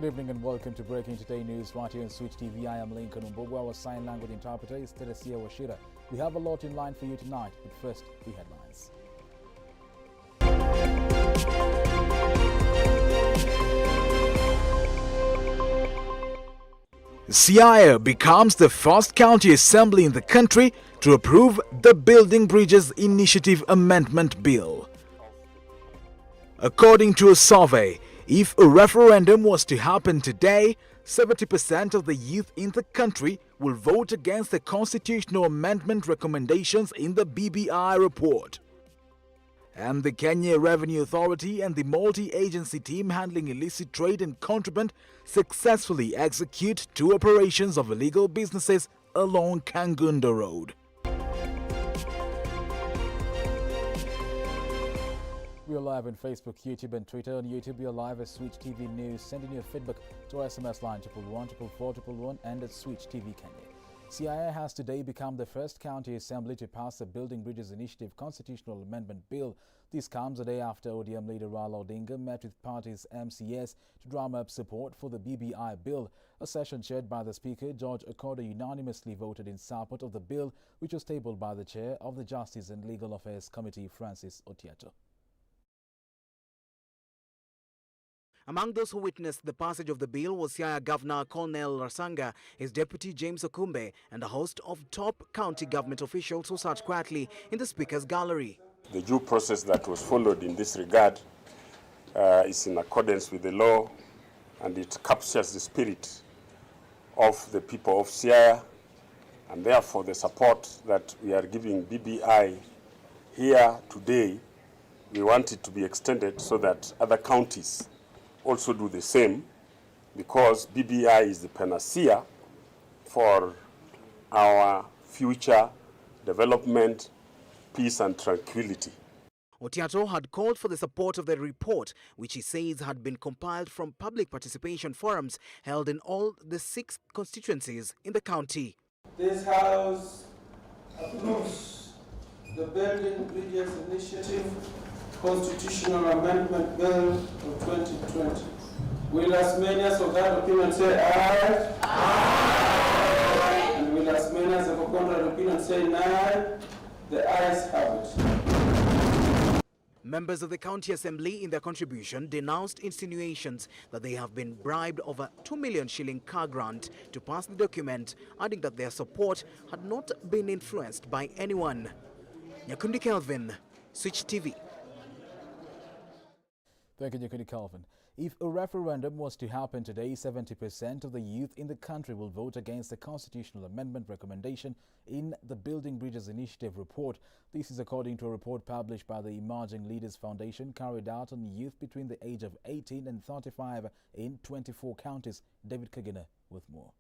Good evening and welcome to Breaking Today News right here on Switch TV. I am Lincoln Umbogwa. Our sign language interpreter is Teresia Washira. We have a lot in line for you tonight, but first, the headlines. Siaya becomes the first county assembly in the country to approve the Building Bridges Initiative Amendment Bill. According to a survey, if a referendum was to happen today, 70% of the youth in the country will vote against the constitutional amendment recommendations in the BBI report. And the Kenya Revenue Authority and the multi-agency team handling illicit trade and contraband successfully execute 2 operations of illegal businesses along Kangunda Road. We are live on Facebook, YouTube and Twitter. On YouTube, we are live at Switch TV News. Send in your feedback to our SMS line 111 and at Switch TV Kenya. Siaya has today become the first county assembly to pass the Building Bridges Initiative Constitutional Amendment Bill. This comes a day after ODM leader Raila Odinga met with party's MCS to drum up support for the BBI bill. A session chaired by the Speaker, George Okoda, unanimously voted in support of the bill, which was tabled by the Chair of the Justice and Legal Affairs Committee, Francis Otiato. Among those who witnessed the passage of the bill was Siaya Governor Colonel Rasanga, his deputy James Okumbe, and a host of top county government officials who sat quietly in the Speaker's gallery. The due process that was followed in this regard is in accordance with the law, and it captures the spirit of the people of Siaya, and therefore the support that we are giving BBI here today, we want it to be extended so that other counties also do the same, because BBI is the panacea for our future development, peace and tranquility. Otiato had called for the support of the report, which he says had been compiled from public participation forums held in all the 6 constituencies in the county. This House approves the Building Bridges Initiative Constitutional Amendment Bill of 2020. Will as many as of that opinion say aye? Aye. And will as many as of a contrary opinion say nay? The ayes have it. Members of the County Assembly in their contribution denounced insinuations that they have been bribed over 2 million shilling car grant to pass the document, adding that their support had not been influenced by anyone. Nyakundi Kelvin, Switch TV. Thank you, Nyakundi Kelvin. If a referendum was to happen today, 70% of the youth in the country will vote against the constitutional amendment recommendation in the Building Bridges Initiative report. This is according to a report published by the Emerging Leaders Foundation carried out on youth between the age of 18 and 35 in 24 counties. David Kagina with more.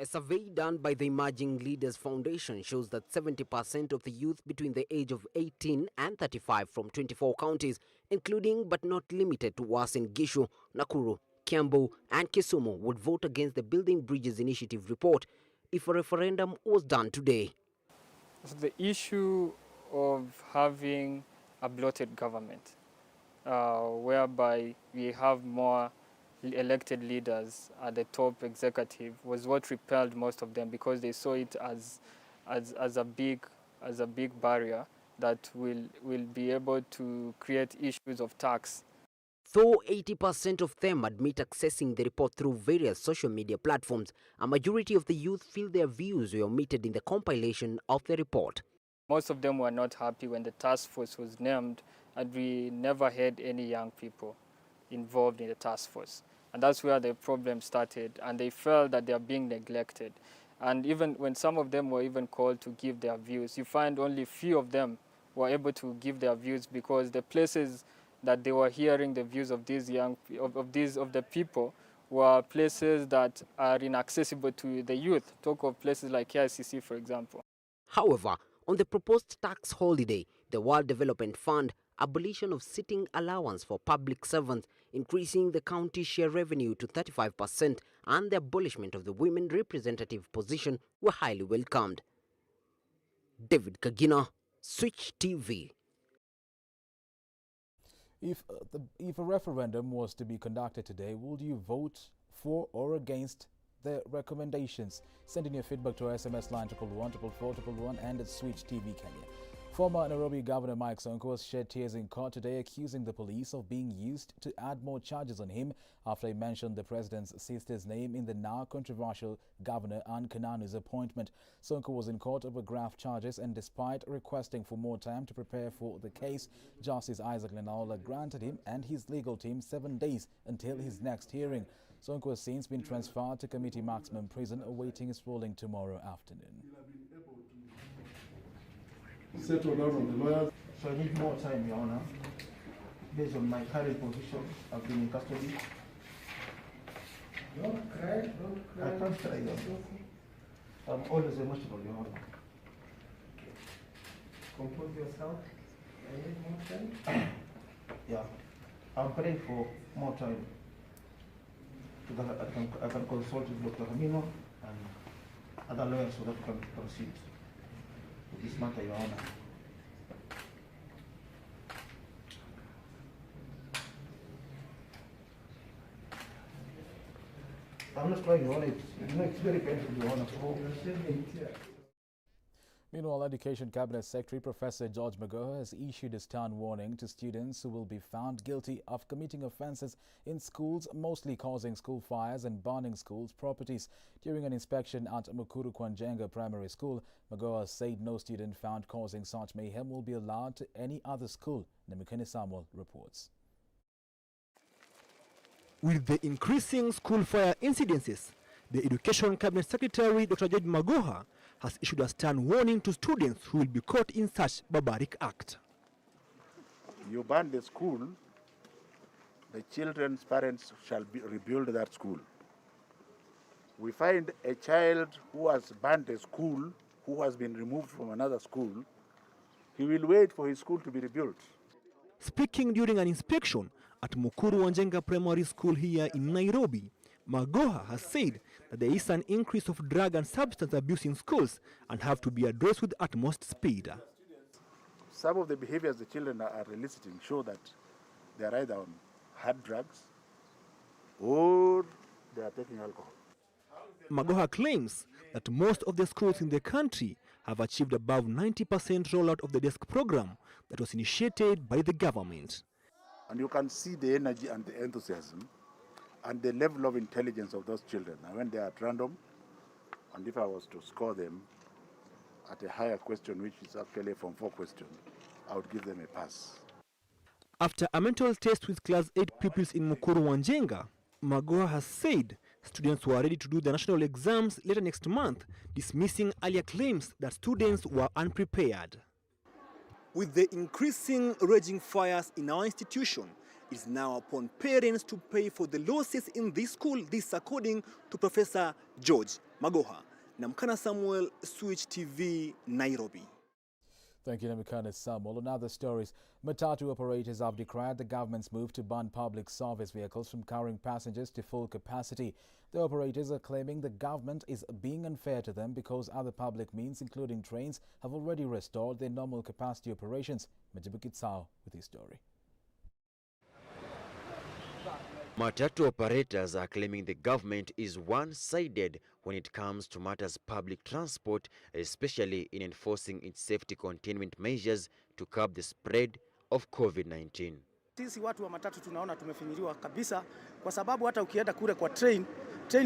A survey done by the Emerging Leaders Foundation shows that 70% of the youth between the age of 18 and 35 from 24 counties, including but not limited to Uasin Gishu, Nakuru, Kiambu and Kisumu, would vote against the Building Bridges Initiative report if a referendum was done today. So the issue of having a bloated government, whereby we have more elected leaders at the top executive, was what repelled most of them, because they saw it as a big barrier that will be able to create issues of tax. Though 80% of them admit accessing the report through various social media platforms, a majority of the youth feel their views were omitted in the compilation of the report. Most of them were not happy when the task force was named, and we never had any young people involved in the task force. And that's where the problem started, and they felt that they are being neglected. And even when some of them were even called to give their views, you find only few of them were able to give their views, because the places that they were hearing the views of these of the people were places that are inaccessible to the youth. Talk of places like KICC, for example. However, on the proposed tax holiday, the World Development Fund, abolition of sitting allowance for public servants, increasing the county share revenue to 35%, and the abolishment of the women representative position were highly welcomed. David Kagina, Switch TV. If a referendum was to be conducted today, would you vote for or against the recommendations? Send in your feedback to our SMS line 111 and at Switch TV Kenya. Former Nairobi Governor Mike Sonko has shed tears in court today, accusing the police of being used to add more charges on him after he mentioned the president's sister's name in the now controversial Governor Anne Kananu's appointment. Sonko was in court over graft charges, and despite requesting for more time to prepare for the case, Justice Isaac Lenaola granted him and his legal team 7 days until his next hearing. Sonko has since been transferred to Committee Maximum Prison, awaiting his ruling tomorrow afternoon. Settle down on the lawyers. So I need more time, Your Honor. Based on my current position, I've been in custody. Don't cry, don't cry. I can't cry, Your Honor. I'm always emotional, Your Honor. Compose yourself. I need more time. Yeah, I'm praying for more time. So that I can consult with Dr. Hamino and other lawyers so that we can proceed with this matter, Your Honor. I'm not trying, Your Honor. It's very painful, Your Honor. Meanwhile, Education Cabinet Secretary Professor Prof Magoha has issued a stern warning to students who will be found guilty of committing offences in schools, mostly causing school fires and burning schools' properties. During an inspection at Mukuru Kwanjenga Primary School, Magoha said no student found causing such mayhem will be allowed to any other school. Namukene Samuel reports. With the increasing school fire incidences, the Education Cabinet Secretary Dr. Prof Magoha has issued a stern warning to students who will be caught in such barbaric act. You ban the school, the children's parents shall rebuild that school. We find a child who has banned a school, who has been removed from another school, he will wait for his school to be rebuilt. Speaking during an inspection at Mukuru Kwanjenga Primary School here in Nairobi, Magoha has said that there is an increase of drug and substance abuse in schools and have to be addressed with utmost speed. Some of the behaviors the children are eliciting show that they are either on hard drugs or they are taking alcohol. Magoha claims that most of the schools in the country have achieved above 90% rollout of the desk program that was initiated by the government. And you can see the energy and the enthusiasm and the level of intelligence of those children. And when they are at random, and if I was to score them at a higher question, which is actually a Form 4 question, I would give them a pass. After a mental test with Class 8 pupils in Mukuru Kwanjenga, Magoha has said students were ready to do the national exams later next month, dismissing earlier claims that students were unprepared. With the increasing raging fires in our institution, it is now upon parents to pay for the losses in this school, this according to Professor Prof Magoha. Namukene Samuel, Switch TV, Nairobi. Thank you, Namukene Samuel. On other stories, matatu operators have decried the government's move to ban public service vehicles from carrying passengers to full capacity. The operators are claiming the government is being unfair to them because other public means, including trains, have already restored their normal capacity operations. Majibu Kitsao with his story. Matatu operators are claiming the government is one-sided when it comes to matters public transport, especially in enforcing its safety containment measures to curb the spread of COVID-19. Sisi watu wa matatu tunaona tumefinyiliwa kabisa kwa sababu hata ukienda kule kwa train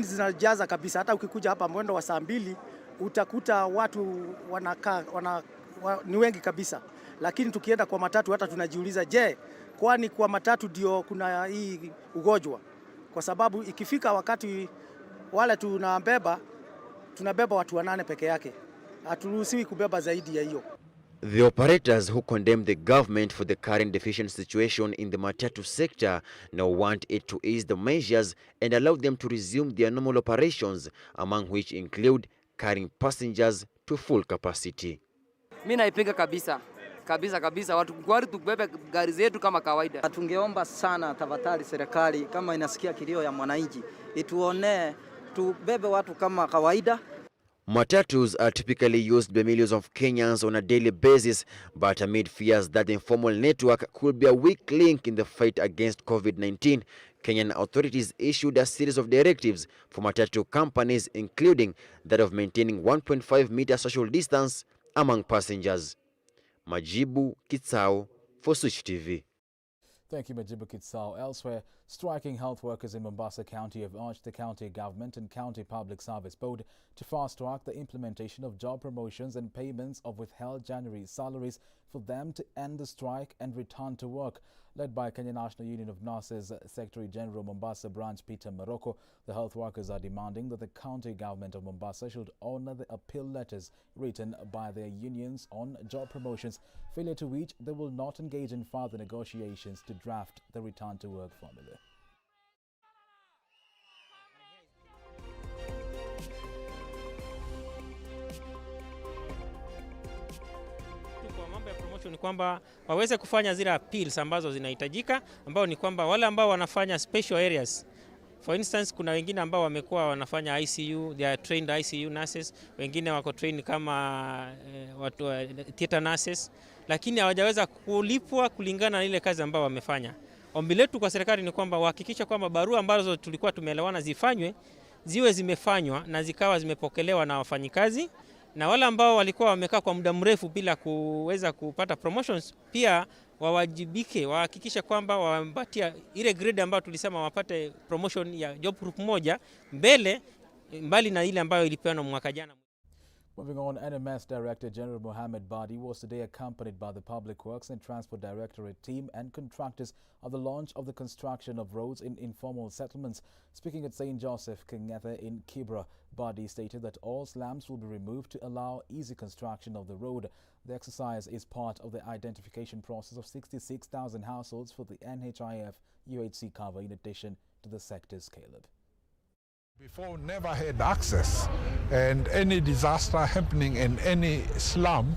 zinajaza kabisa. Hata ukikuja hapa mwendo wa saa 2 utakuta watu ni wengi kabisa. Lakini tukienda kwa matatu hata tunajiuliza, je, kwani kwa matatu ndio kuna hii ugonjwa? Kwa sababu ikifika wakati wale tunabeba watu 8 peke yake. Haturuhusiwi kubeba zaidi ya hiyo. The operators who condemn the government for the current deficient situation in the matatu sector now want it to ease the measures and allow them to resume their normal operations, among which include carrying passengers to full capacity. Mimi naipinga kabisa watu kwani tubebe gari zetu kama kawaida. Tungeomba sana tafadhali serikali kama inasikia kilio ya mwananchi ituonee tubebe watu kama kawaida. Matatus are typically used by millions of Kenyans on a daily basis, but amid fears that the informal network could be a weak link in the fight against COVID-19, Kenyan authorities issued a series of directives for matatu companies, including that of maintaining 1.5-meter social distance among passengers. Majibu Kitsao for Switch TV. Thank you, Majibu Kitsao. Elsewhere, striking health workers in Mombasa County have urged the county government and County Public Service Board to fast-track the implementation of job promotions and payments of withheld January salaries for them to end the strike and return to work. Led by Kenya National Union of Nurses Secretary General Mombasa Branch Peter Morocco, the health workers are demanding that the county government of Mombasa should honour the appeal letters written by their unions on job promotions, failure to which they will not engage in further negotiations to draft the return to work formula. Kwa mambo ya promotion ni kwamba waweze kufanya zile appeals ambazo zinahitajika, ambao ni kwamba wale ambao wanafanya special areas, for instance kuna wengine ambao wamekuwa wanafanya ICU, they are trained ICU nurses, wengine wako trained kama watu theater nurses, lakini hawajaweza kulipwa kulingana na ile kazi ambao wamefanya. Ombi letu kwa serikali ni kwamba wahakikisha kwamba barua ambazo tulikuwa tumeelewana zifanywe, ziwe zimefanywa na zikawa zimepokelewa na wafanyikazi, na wale ambao walikuwa wamekaa kwa muda mrefu bila kuweza kupata promotions pia wawajibike, wahakikisha kwamba wampatia ile grade ambayo tulisema wapate promotion ya job group moja mbali na ile ambayo ilipewa mwaka jana. Moving on, NMS Director General Mohammed Badi was today accompanied by the Public Works and Transport Directorate team and contractors at the launch of the construction of roads in informal settlements. Speaking at St. Joseph Kengethe in Kibra, Badi stated that all slums will be removed to allow easy construction of the road. The exercise is part of the identification process of 66,000 households for the NHIF UHC cover in addition to the sector's scale-up. Before, never had access, and any disaster happening in any slum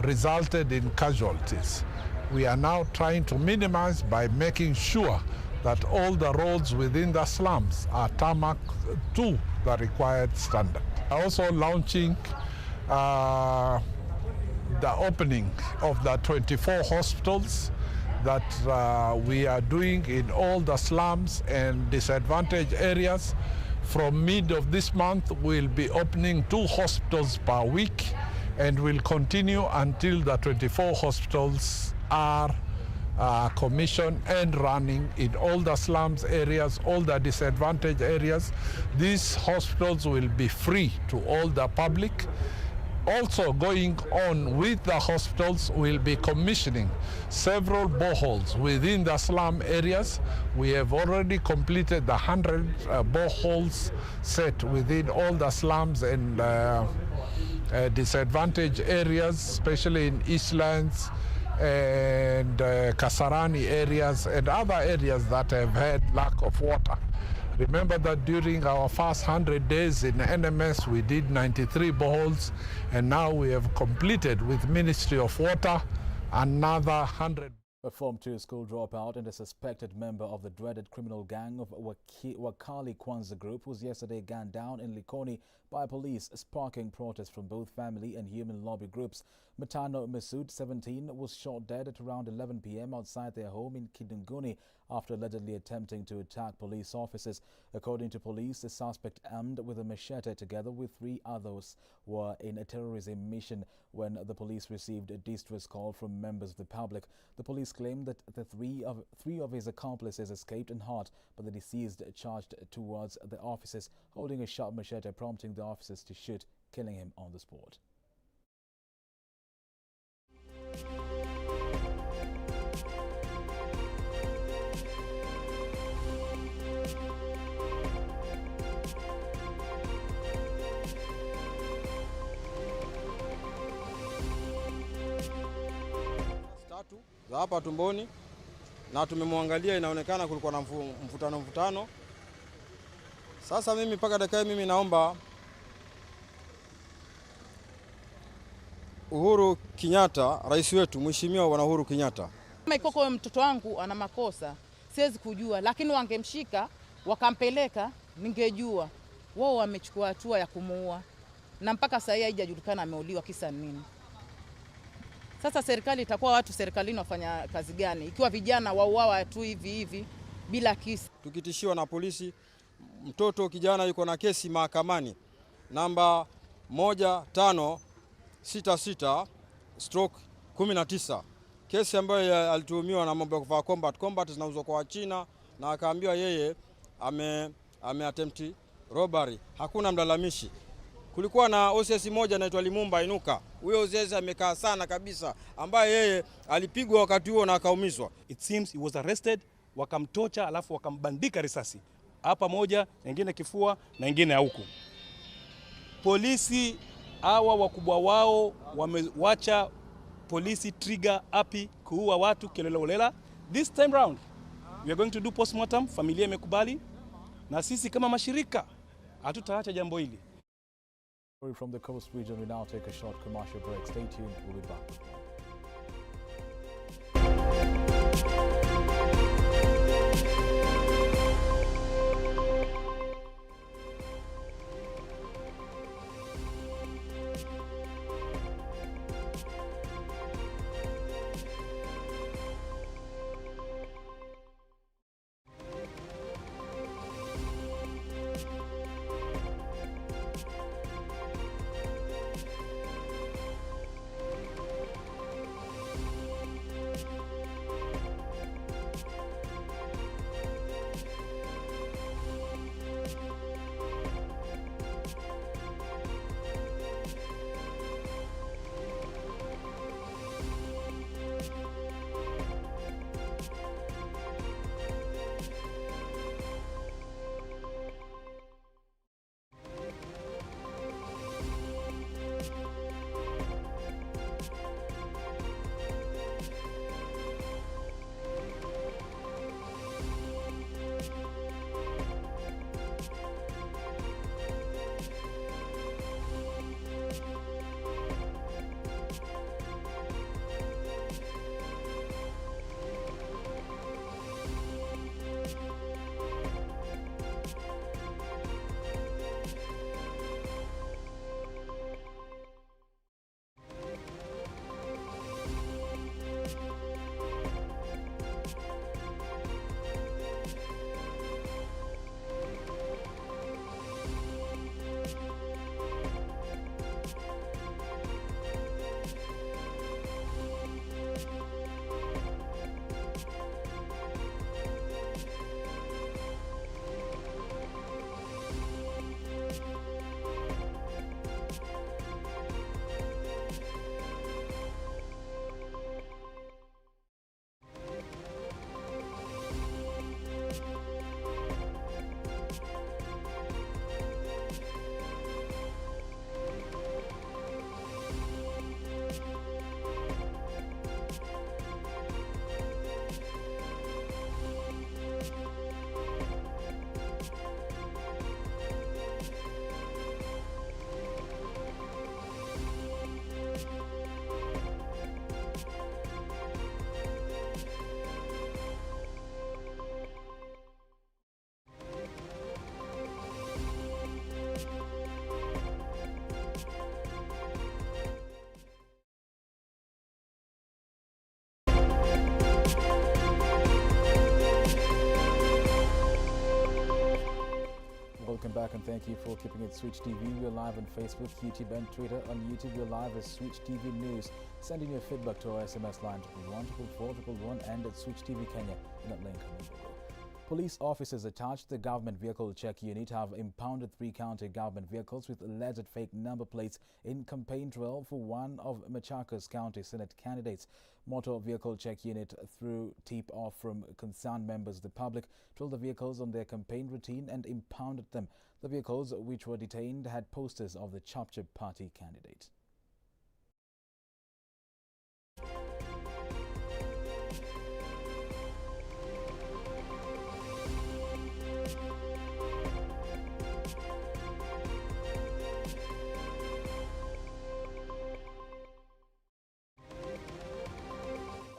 resulted in casualties. We are now trying to minimize by making sure that all the roads within the slums are tarmac to the required standard. Also launching the opening of the 24 hospitals that we are doing in all the slums and disadvantaged areas. From mid of this month, we'll be opening 2 hospitals per week, and we'll continue until the 24 hospitals are commissioned and running in all the slums areas, all the disadvantaged areas. These hospitals will be free to all the public. Also going on with the hospitals, we'll be commissioning several boreholes within the slum areas. We have already completed the 100 boreholes set within all the slums and disadvantaged areas, especially in Eastlands and Kasarani areas and other areas that have had lack of water. Remember that during our first 100 days in NMS, we did 93 boreholes, and now we have completed with Ministry of Water another 100. A Form 2 school dropout and a suspected member of the dreaded criminal gang of Wakali Kwanza Group was yesterday gunned down in Likoni by police, sparking protests from both family and human lobby groups. Matano Masood, 17, was shot dead at around 11 p.m. outside their home in Kidunguni after allegedly attempting to attack police officers. According to police, the suspect, armed with a machete together with 3 others, were in a terrorism mission when the police received a distress call from members of the public. The police claimed that the three of his accomplices escaped unhurt, but the deceased charged towards the officers, holding a sharp machete, prompting the officers to shoot, killing him on the spot. Za hapa tumboni na tumemwangalia, inaonekana kulikuwa na mvutano. Sasa mimi mpaka dakika mimi naomba Uhuru Kenyatta, rais wetu, mheshimiwa bwana Uhuru Kenyatta. Kama iko mtoto wangu ana makosa, siwezi kujua, lakini wangemshika wakampeleka ningejua. Wao wamechukua hatua ya kumuua. na mpaka sasa haijajulikana ameuliwa kisa nini. Sasa serikali itakuwa watu serikalini wafanya kazi gani ikiwa vijana wauawa tu hivi bila kesi? Tukitishiwa na polisi, mtoto kijana yuko na kesi mahakamani namba 1566/19, kesi ambayo alituhumiwa na mambo ya kuvaa combat zinauzwa kwa Wachina, na akaambiwa yeye attempt robbery. Hakuna mlalamishi. Kulikuwa na OCS moja anaitwa Limumba Inuka. Huyo OCS amekaa sana kabisa, ambaye yeye alipigwa wakati huo na akaumizwa. It seems he was arrested, wakamtocha alafu wakambandika risasi hapa moja, nyingine kifua na nyingine huku. Polisi hawa wakubwa wao wamewacha polisi trigger happy kuua watu kiholela. This time round we are going to do postmortem. Familia imekubali, na sisi kama mashirika hatutaacha jambo hili. From the coast region, we now take a short commercial break. Stay tuned, we'll be back. Welcome back and thank you for keeping it Switch TV. We're live on Facebook, YouTube and Twitter. On YouTube, we're live as Switch TV News. Send in your feedback to our SMS line 111 and at Switch TV Kenya in Atlanta. Police officers attached to the government vehicle check unit have impounded 3 county government vehicles with alleged fake number plates in campaign trail for one of Machakos County Senate candidates. Motor vehicle check unit, through tip-off from concerned members of the public, told the vehicles on their campaign routine and impounded them. The vehicles, which were detained, had posters of the Chapchap party candidate.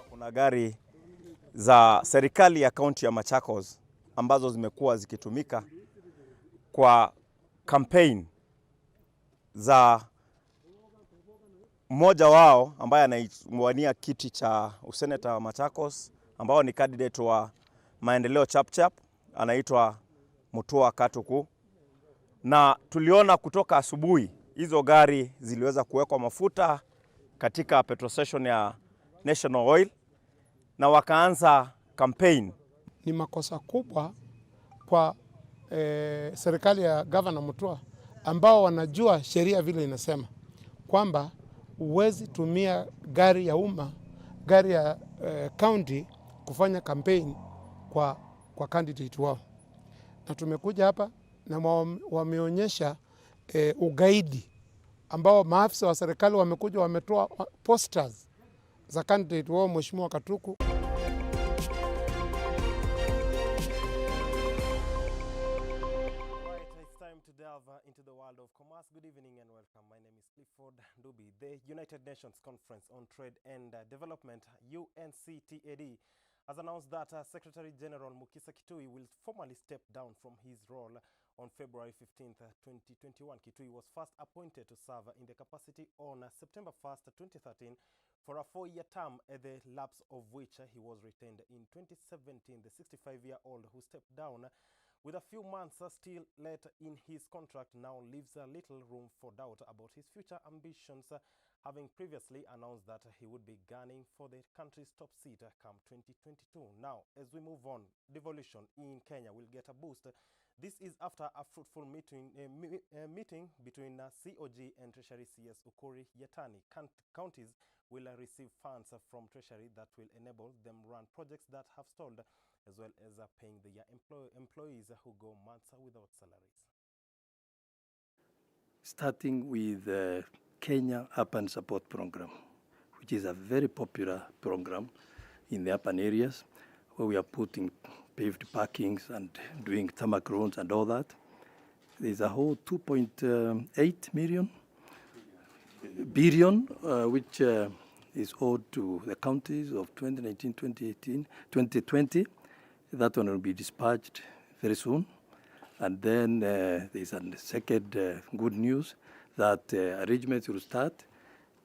Kuna gari za serikali ya kaunti ya Machakos ambazo zimekuwa zikitumika kwa campaign za mmoja wao ambaye anawania kiti cha useneta wa Machakos, ambao ni candidate wa maendeleo chapchap, anaitwa Mutua Katuku. Na tuliona kutoka asubuhi hizo gari ziliweza kuwekwa mafuta katika petrol station ya National Oil na wakaanza campaign. Ni makosa kubwa kwa serikali ya Governor Mutua ambao wanajua sheria vile inasema kwamba huwezi tumia gari ya umma, gari ya county kufanya campaign kwa candidate wao. Na tumekuja hapa na wameonyesha ugaidi ambao maafisa wa serikali wamekuja wametoa posters za candidate wao Mheshimiwa Katuku. Into the world of commerce. Good evening and welcome. My name is Clifford Ndubi. The United Nations Conference on Trade and Development, UNCTAD, has announced that Secretary General Mukisa Kitui will formally step down from his role on February 15th, 2021. Kitui was first appointed to serve in the capacity on September 1st, 2013 for a 4-year term, at the lapse of which he was retained in 2017. The 65-year-old who stepped down with a few months still left in his contract now leaves little room for doubt about his future ambitions, having previously announced that he would be gunning for the country's top seat come 2022. Now, as we move on, devolution in Kenya will get a boost. This is after a fruitful meeting between COG and Treasury CS Ukuri Yatani. Counties will receive funds from Treasury that will enable them run projects that have stalled, as well as paying their employees who go months without salaries. Starting with the Kenya Urban Support Program, which is a very popular program in the urban areas, where we are putting paved parkings and doing tarmac roads and all that. There's a whole 2.8 billion, which is owed to the counties of 2019, 2018, 2020. That one will be dispatched very soon. And then there's a second good news that arrangements will start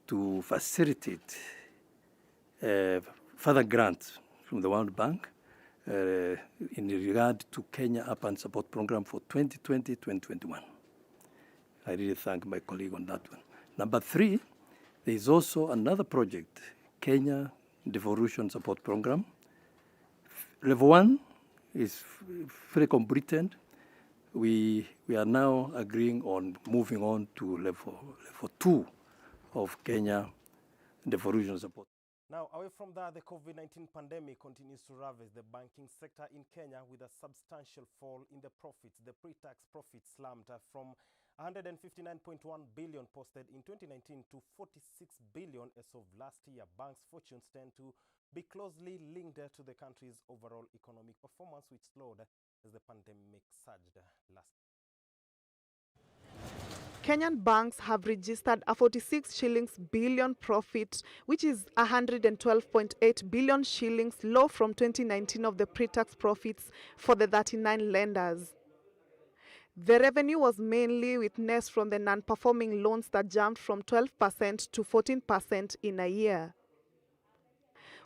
to facilitate further grants from the World Bank in regard to Kenya Urban Support Program for 2020-2021. I really thank my colleague on that one. Number 3, there is also another project, Kenya Devolution Support Program. Level 1 is very completed. We are now agreeing on moving on to level 2 of Kenya Devolution Support. Now, away from that, the COVID-19 pandemic continues to ravage the banking sector in Kenya with a substantial fall in the profits. The pre-tax profits slumped from 159.1 billion posted in 2019 to 46 billion as of last year. Banks' fortunes tend to be closely linked to the country's overall economic performance, which slowed as the pandemic surged last year. Kenyan banks have registered a 46 shillings billion profit, which is 112.8 billion shillings low from 2019 of the pre-tax profits for the 39 lenders. The revenue was mainly witnessed from the non-performing loans that jumped from 12% to 14% in a year.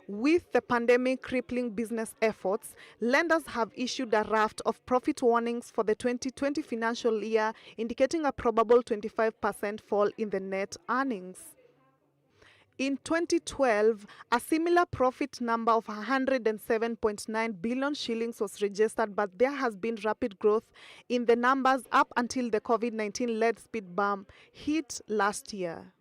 With the pandemic crippling business efforts, lenders have issued a raft of profit warnings for the 2020 financial year, indicating a probable 25% fall in the net earnings. In 2012, a similar profit number of 107.9 billion shillings was registered, but there has been rapid growth in the numbers up until the COVID-19-led speed bump hit last year.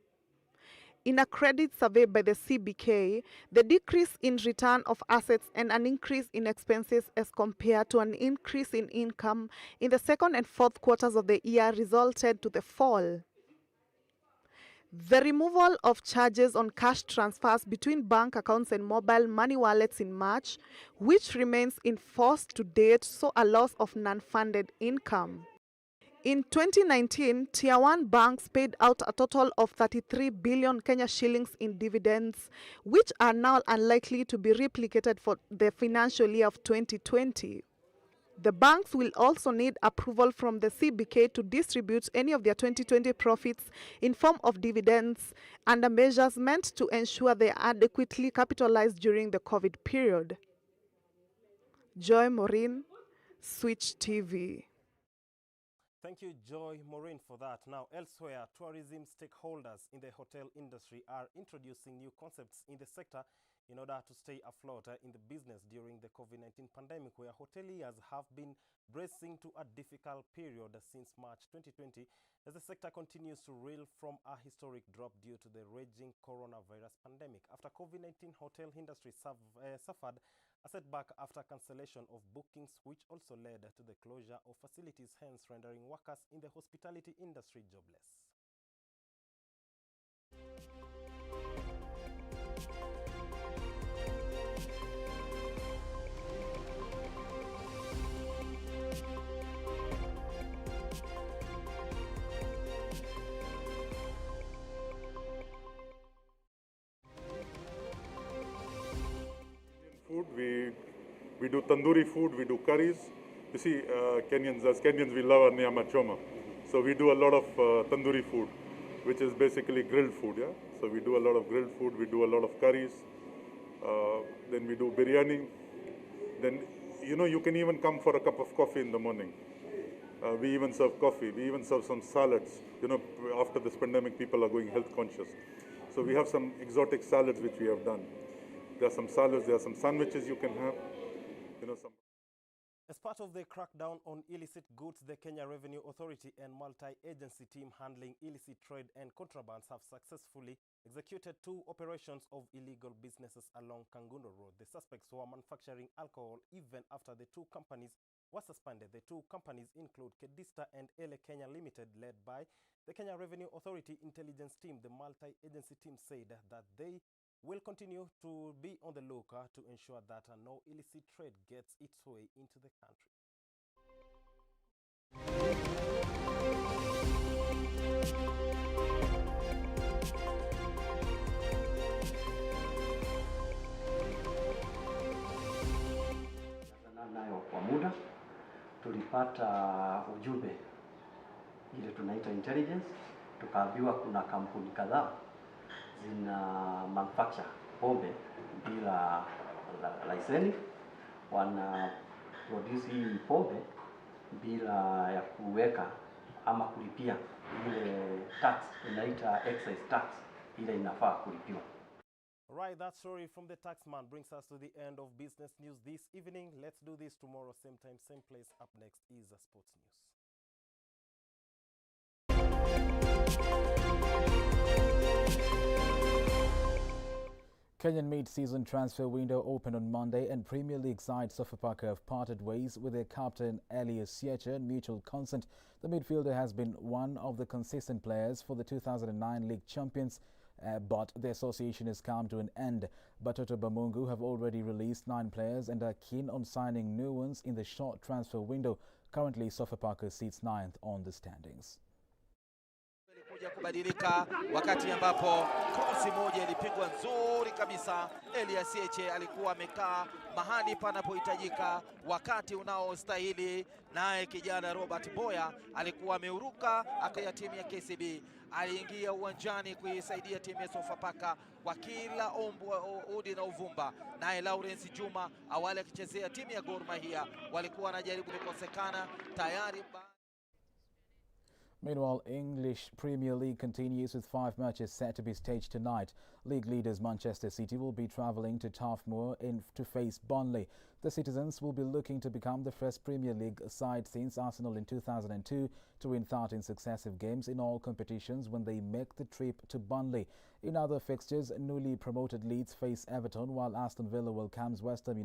In a credit survey by the CBK, the decrease in return of assets and an increase in expenses as compared to an increase in income in the second and fourth quarters of the year resulted to the fall. The removal of charges on cash transfers between bank accounts and mobile money wallets in March, which remains in force to date, saw a loss of non-funded income. In 2019, Tier 1 banks paid out a total of 33 billion Kenya shillings in dividends, which are now unlikely to be replicated for the financial year of 2020. The banks will also need approval from the CBK to distribute any of their 2020 profits in form of dividends under measures meant to ensure they are adequately capitalized during the COVID period. Joy Maureen, Switch TV. Thank you, Joy Maureen, for that. Now, elsewhere, tourism stakeholders in the hotel industry are introducing new concepts in the sector in order to stay afloat in the business during the COVID-19 pandemic, where hoteliers have been bracing to a difficult period since March 2020 as the sector continues to reel from a historic drop due to the raging coronavirus pandemic. After COVID-19, hotel industry suffered a setback after cancellation of bookings, which also led to the closure of facilities, hence rendering workers in the hospitality industry jobless. Food, we do tandoori food, we do curries. You see, Kenyans, as Kenyans, we love our nyama choma. So we do a lot of tandoori food, which is basically grilled food, yeah? So we do a lot of grilled food, we do a lot of curries, then we do biryani. Then, you know, you can even come for a cup of coffee in the morning. We even serve coffee, we even serve some salads. You know, after this pandemic, people are going health conscious. So we have some exotic salads which we have done. There are some salads, there are some sandwiches you can have, you know, some. As part of the crackdown on illicit goods, the Kenya Revenue Authority and multi-agency team handling illicit trade and contrabands have successfully executed 2 operations of illegal businesses along Kangundo Road. The suspects were manufacturing alcohol even after the 2 companies were suspended. The 2 companies include Kedista and Ele Kenya Limited, led by the Kenya Revenue Authority intelligence team. The multi-agency team said that they will continue to be on the lookout to ensure that no illicit trade gets its way into the country. Nayo kwa muda tulipata ujumbe ile tunaita intelligence, tukaambiwa kuna kampuni kadhaa zina manufacture pombe bila leseni, wana produce hii pombe bila ya kuweka ama kulipia ile tax, tunaita excise tax ile inafaa kulipiwa. Right, that story from the taxman brings us to the end of business news this evening. Let's do this tomorrow, same time, same place. Up next is sports news. Kenyan mid-season transfer window opened on Monday, and Premier League side Sofapaka have parted ways with their captain Elias Siaya in mutual consent. The midfielder has been one of the consistent players for the 2009 league champions, but the association has come to an end. Batoto Bamungu have already released 9 players and are keen on signing new ones in the short transfer window. Currently, Sofapaka sits 9th on the standings. Kuja kubadilika wakati ambapo krosi moja ilipigwa nzuri kabisa. Elias Siaya alikuwa amekaa mahali panapohitajika wakati unaostahili, naye kijana Robert Boya alikuwa ameuruka akaya timu ya KCB. Aliingia uwanjani kuisaidia timu ya Sofapaka kwa kila udi na uvumba. Naye Lawrence Juma awali akichezea timu ya Gor Mahia walikuwa wanajaribu kukosekana tayari. Meanwhile, English Premier League continues with 5 matches set to be staged tonight. League leaders Manchester City will be travelling to Turf Moor to face Burnley. The Citizens will be looking to become the first Premier League side since Arsenal in 2002 to win 13 successive games in all competitions when they make the trip to Burnley. In other fixtures, newly promoted Leeds face Everton, while Aston Villa welcomes West Ham